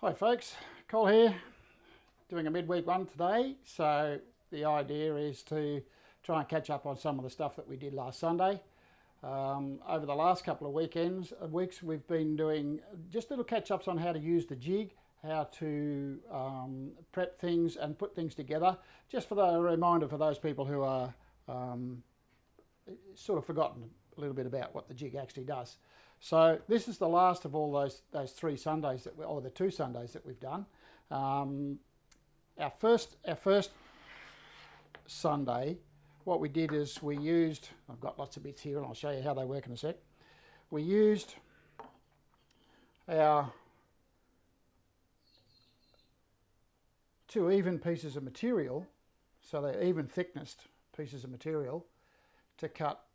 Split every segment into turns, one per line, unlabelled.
Hi folks, Col here, doing a midweek one today. So the idea is to try and catch up on some of the stuff that we did last Sunday. Over the last couple of weeks, we've been doing just little catch-ups on how to use the jig, how to prep things and put things together, just for the reminder for those people who are sort of forgotten a little bit about what the jig actually does. So this is the last of all those 3 Sundays or the 2 Sundays that we've done. Our first Sunday, what we did is we used, I've got lots of bits here and I'll show you how they work in a sec. We used our 2 even pieces of material, so they're even thickness pieces of material, to cut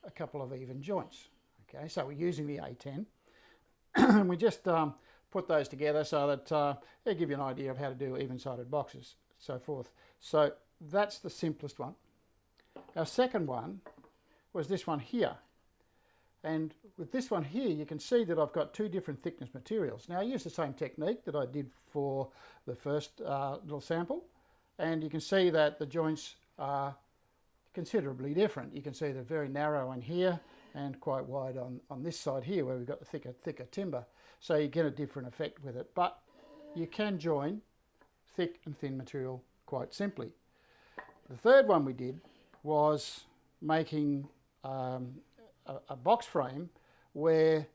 a couple of even joints. Okay, so we're using the A10 and we just put those together so that they give you an idea of how to do even-sided boxes, so forth. So that's the simplest one. Our second one was this one here, and with this one here you can see that I've got 2 different thickness materials. Now I use the same technique that I did for the first little sample, and you can see that the joints are considerably different. You can see they're very narrow in here and quite wide on this side here where we've got the thicker timber. So you get a different effect with it. But you can join thick and thin material quite simply. The third one we did was making a box frame where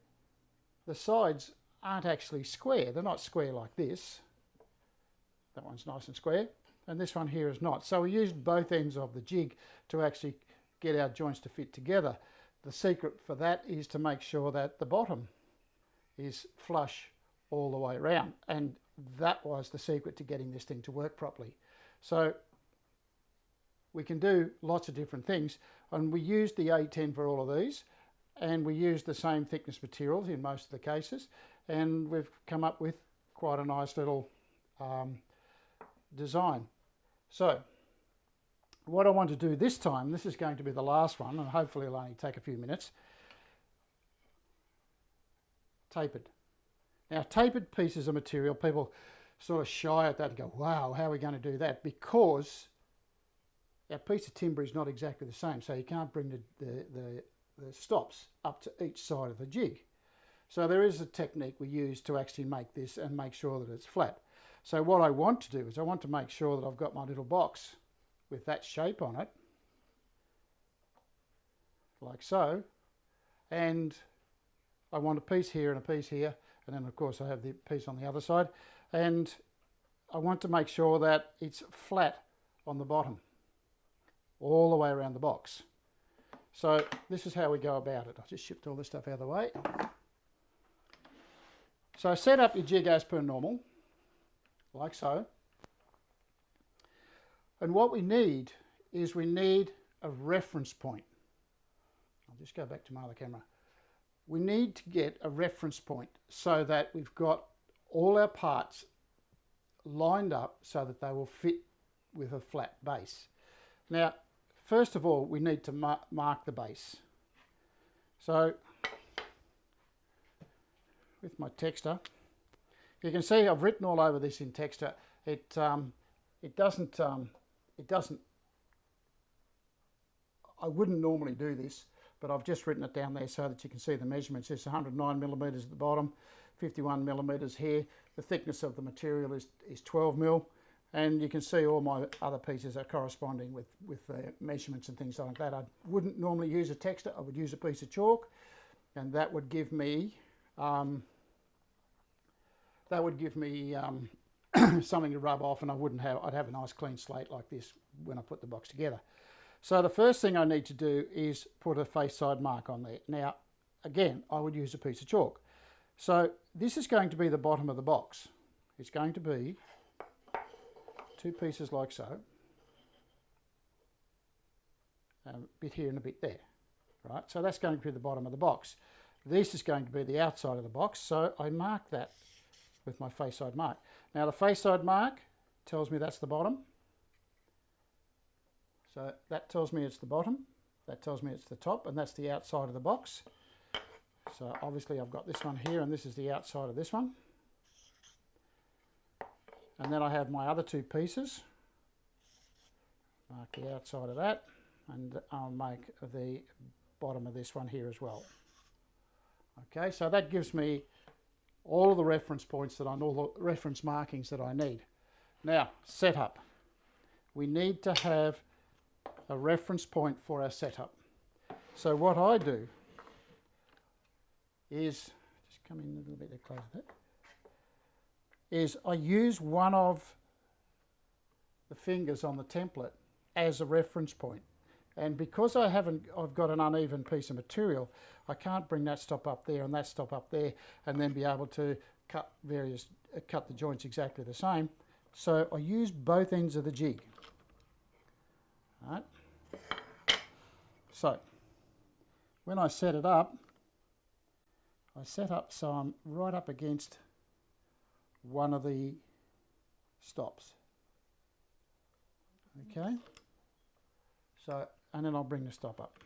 the sides aren't actually square. They're not square like this. That one's nice and square, and this one here is not. So we used both ends of the jig to actually get our joints to fit together. The secret for that is to make sure that the bottom is flush all the way around, and that was the secret to getting this thing to work properly. So we can do lots of different things, and we used the A10 for all of these, and we used the same thickness materials in most of the cases, and we've come up with quite a nice little design. So what I want to do this time, this is going to be the last one, and hopefully it'll only take a few minutes. Tapered. Now, tapered pieces of material, people sort of shy at that and go, wow, how are we going to do that? Because our piece of timber is not exactly the same, so you can't bring the stops up to each side of the jig. So there is a technique we use to actually make this and make sure that it's flat. So what I want to do is I want to make sure that I've got my little box with that shape on it, like so, and I want a piece here and a piece here, and then of course I have the piece on the other side, and I want to make sure that it's flat on the bottom all the way around the box. So this is how we go about it. I'll just shift all this stuff out of the way. So set up your jig as per normal, like so. And what we need is we need a reference point. I'll just go back to my other camera. We need to get a reference point so that we've got all our parts lined up so that they will fit with a flat base. Now, first of all, we need to mark the base. So with my texter, you can see I've written all over this in texter. It doesn't, I wouldn't normally do this, but I've just written it down there so that you can see the measurements. It's 109 millimeters at the bottom, 51 millimeters here. The thickness of the material is 12 mil, and you can see all my other pieces are corresponding with the measurements and things like that. I wouldn't normally use a texter. I would use a piece of chalk, and that would give me something to rub off, and I'd have a nice clean slate like this when I put the box together. So the first thing I need to do is put a face side mark on there. Now, again, I would use a piece of chalk. So this is going to be the bottom of the box. It's going to be 2 pieces like so, a bit here and a bit there, right? So that's going to be the bottom of the box. This is going to be the outside of the box, so I mark that with my face side mark. Now the face side mark tells me that's the bottom. So that tells me it's the bottom, that tells me it's the top, and that's the outside of the box. So obviously I've got this one here, and this is the outside of this one. And then I have my other two pieces. Mark the outside of that, and I'll make the bottom of this one here as well. Okay, so that gives me all of the reference points that all the reference markings that I need. Now, setup. We need to have a reference point for our setup. So what I do is, just come in a little bit closer there, is I use one of the fingers on the template as a reference point. And because I've got an uneven piece of material, I can't bring that stop up there and that stop up there and then be able to cut the joints exactly the same. So I use both ends of the jig. All right. So when I set it up, I set up so I'm right up against one of the stops. Okay. So, and then I'll bring the stop up.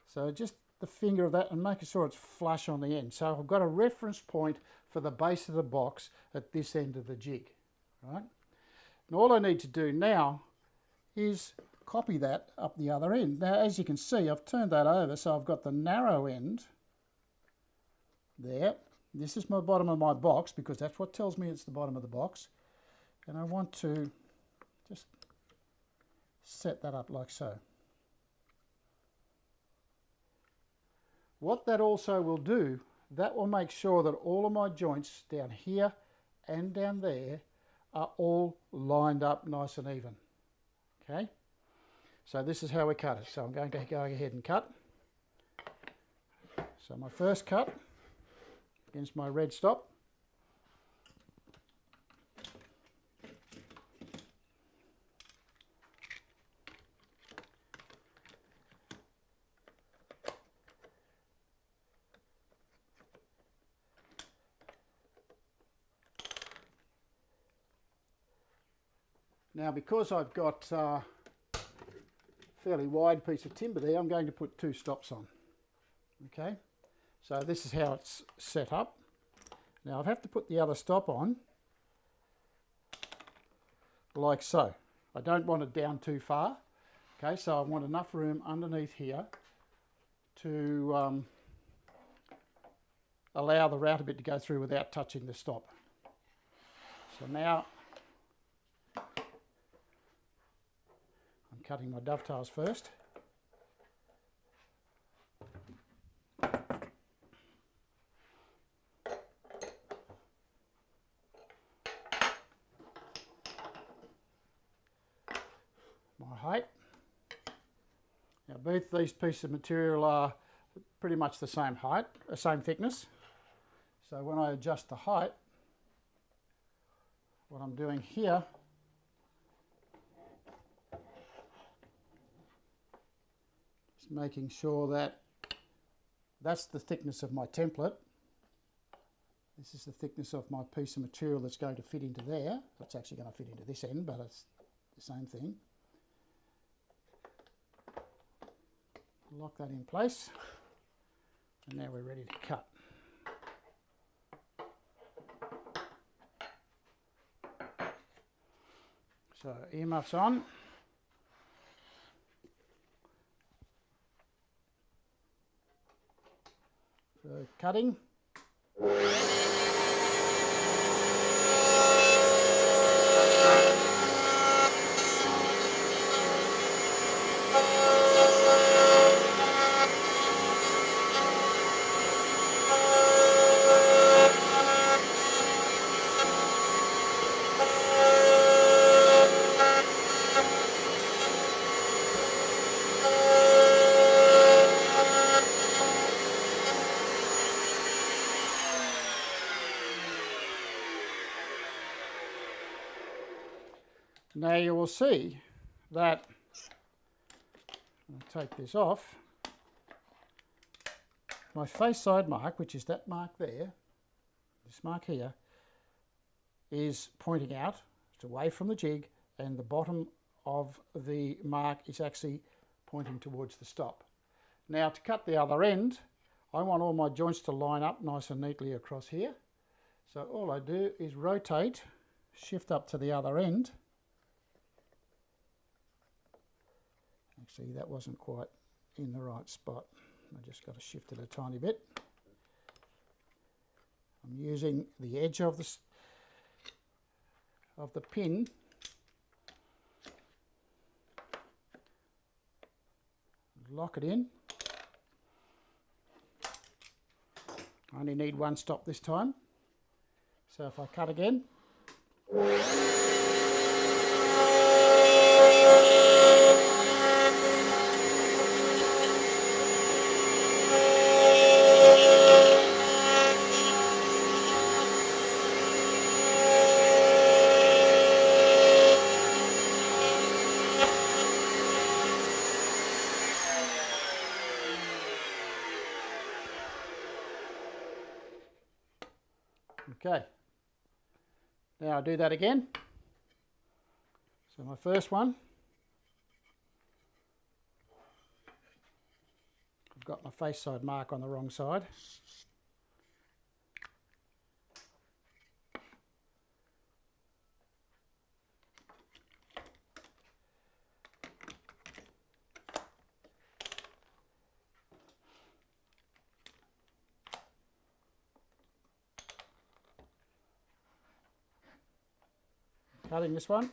So just the finger of that and making sure it's flush on the end. So I've got a reference point for the base of the box at this end of the jig. Right? And all I need to do now is copy that up the other end. Now, as you can see, I've turned that over, so I've got the narrow end there. This is my bottom of my box because that's what tells me it's the bottom of the box. And I want to just set that up like so. What that also will do, that will make sure that all of my joints down here and down there are all lined up nice and even. Okay, so this is how we cut it. So I'm going to go ahead and cut. So my first cut against my red stop. Now, because I've got a fairly wide piece of timber there, I'm going to put two stops on. Okay, so this is how it's set up. Now I have to put the other stop on like so. I don't want it down too far. Okay, so I want enough room underneath here to allow the router bit to go through without touching the stop. So now cutting my dovetails first. My height. Now both these pieces of material are pretty much the same height, same thickness. So when I adjust the height, what I'm doing here making sure that that's the thickness of my template. This is the thickness of my piece of material that's going to fit into there. It's actually going to fit into this end, but it's the same thing. Lock that in place, and now we're ready to cut. So earmuffs on. So cutting. Now you will see that, I'll take this off, my face side mark, which is that mark there, this mark here, is pointing out, it's away from the jig, and the bottom of the mark is actually pointing towards the stop. Now to cut the other end, I want all my joints to line up nice and neatly across here. So all I do is rotate, shift up to the other end. Actually, that wasn't quite in the right spot. I just got to shift it a tiny bit. I'm using the edge of the pin lock it in. I only need one stop this time. So if I cut again, okay. Now I'll do that again. So my first one, I've got my face side mark on the wrong side. Cutting this one.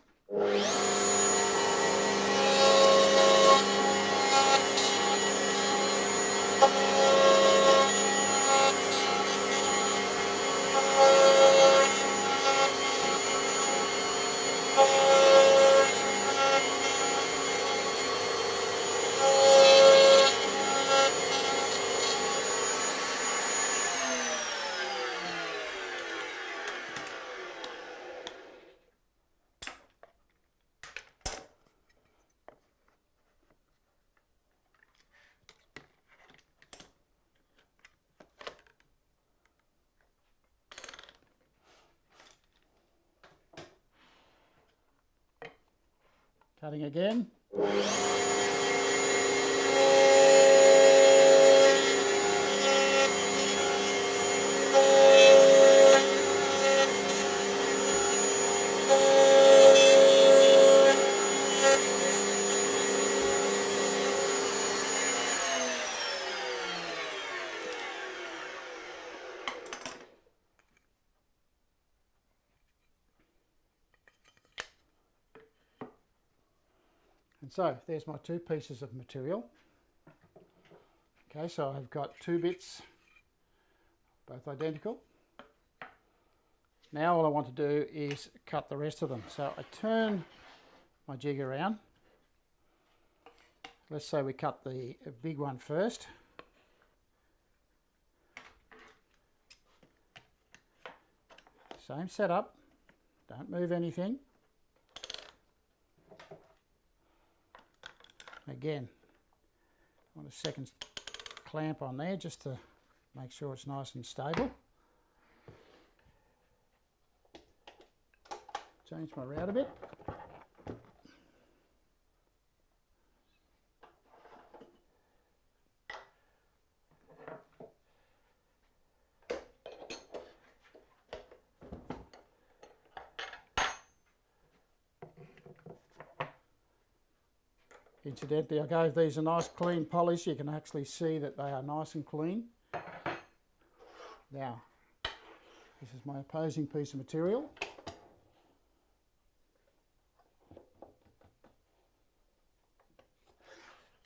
Cutting again. And so there's my two pieces of material. Okay, so I've got two bits, both identical. Now all I want to do is cut the rest of them. So I turn my jig around. Let's say we cut the big one first. Same setup, don't move anything. Again, I want a second clamp on there just to make sure it's nice and stable. Change my route a bit. Incidentally, I gave these a nice clean polish. You can actually see that they are nice and clean. Now, this is my opposing piece of material.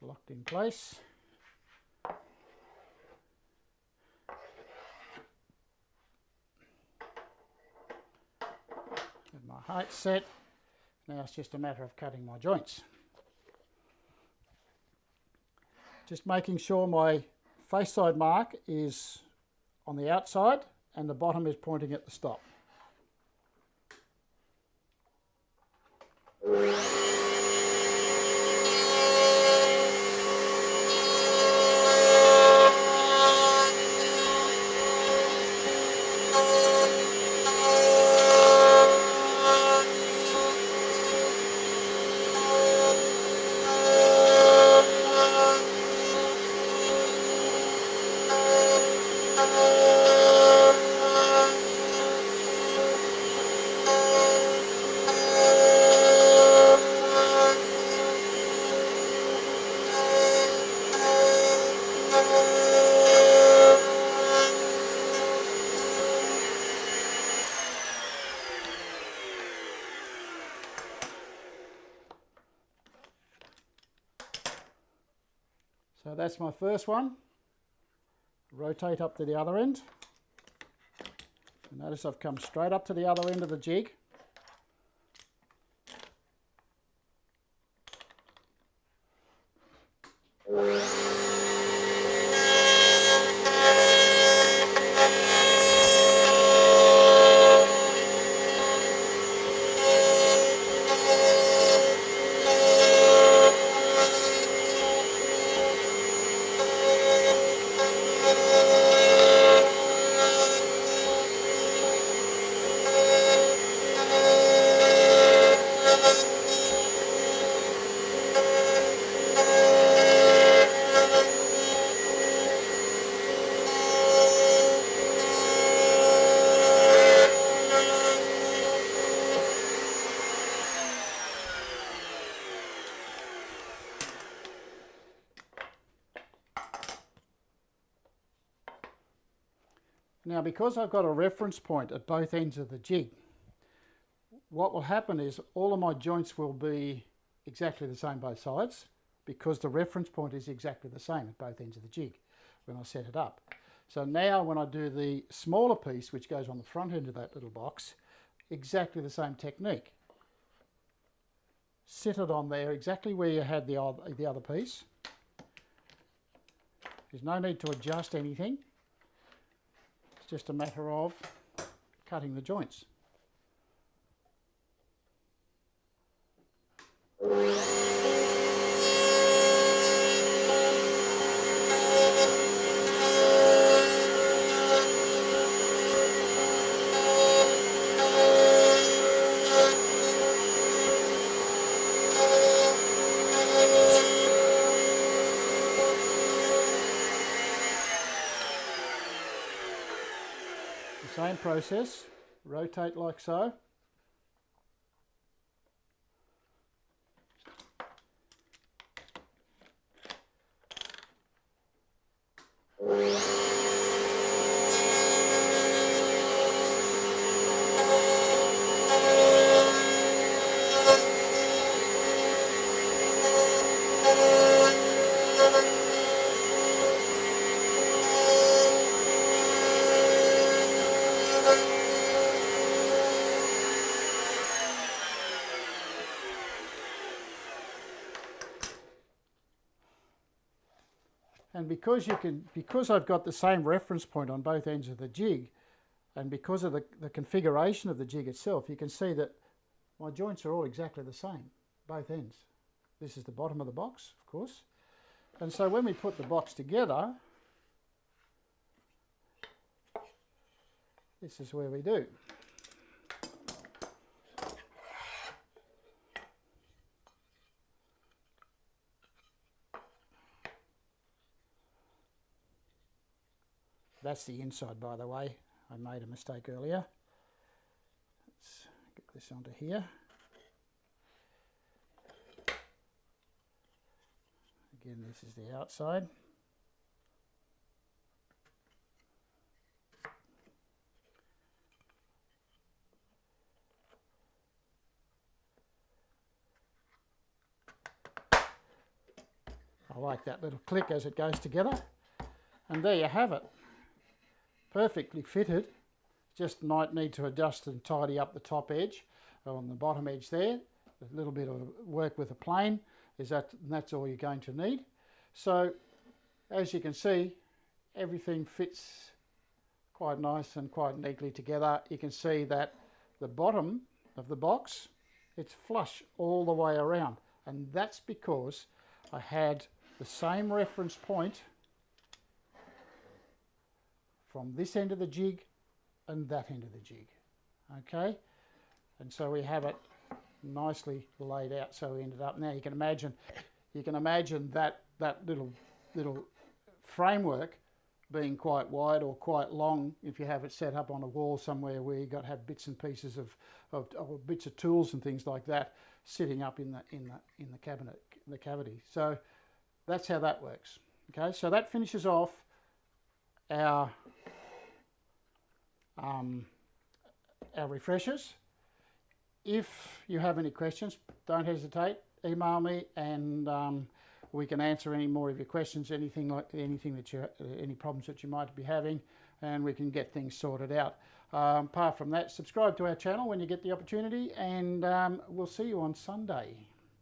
Locked in place. With my height set. Now it's just a matter of cutting my joints. Just making sure my face side mark is on the outside and the bottom is pointing at the stop. So that's my first one. Rotate up to the other end. Notice I've come straight up to the other end of the jig. Now, because I've got a reference point at both ends of the jig, what will happen is all of my joints will be exactly the same both sides, because the reference point is exactly the same at both ends of the jig when I set it up. So now when I do the smaller piece, which goes on the front end of that little box, exactly the same technique. Sit it on there exactly where you had the other piece. There's no need to adjust anything. It's just a matter of cutting the joints. Same process, rotate like so. And because I've got the same reference point on both ends of the jig, and because of the configuration of the jig itself, you can see that my joints are all exactly the same, both ends. This is the bottom of the box, of course. And so when we put the box together, this is where we do. That's the inside, by the way. I made a mistake earlier. Let's get this onto here. Again, this is the outside. I like that little click as it goes together. And there you have it. Perfectly fitted. Just might need to adjust and tidy up the top edge on the bottom edge there. A little bit of work with a plane. That's all you're going to need. So as you can see, everything fits quite nice and quite neatly together. You can see that the bottom of the box, it's flush all the way around, and that's because I had the same reference point from this end of the jig and that end of the jig. Okay, and so we have it nicely laid out. So we ended up, now you can imagine that little framework being quite wide or quite long if you have it set up on a wall somewhere where you've got to have bits and pieces of bits of tools and things like that sitting up in the cabinet, the cavity. So that's how that works. Okay, so that finishes off our refreshers. If you have any questions, don't hesitate, email me, and we can answer any more of your questions, anything that any problems that you might be having, and we can get things sorted out. Apart from that, subscribe to our channel when you get the opportunity, and we'll see you on Sunday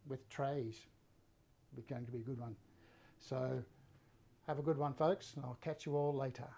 with trays. It's going to be a good one. So have a good one, folks, and I'll catch you all later.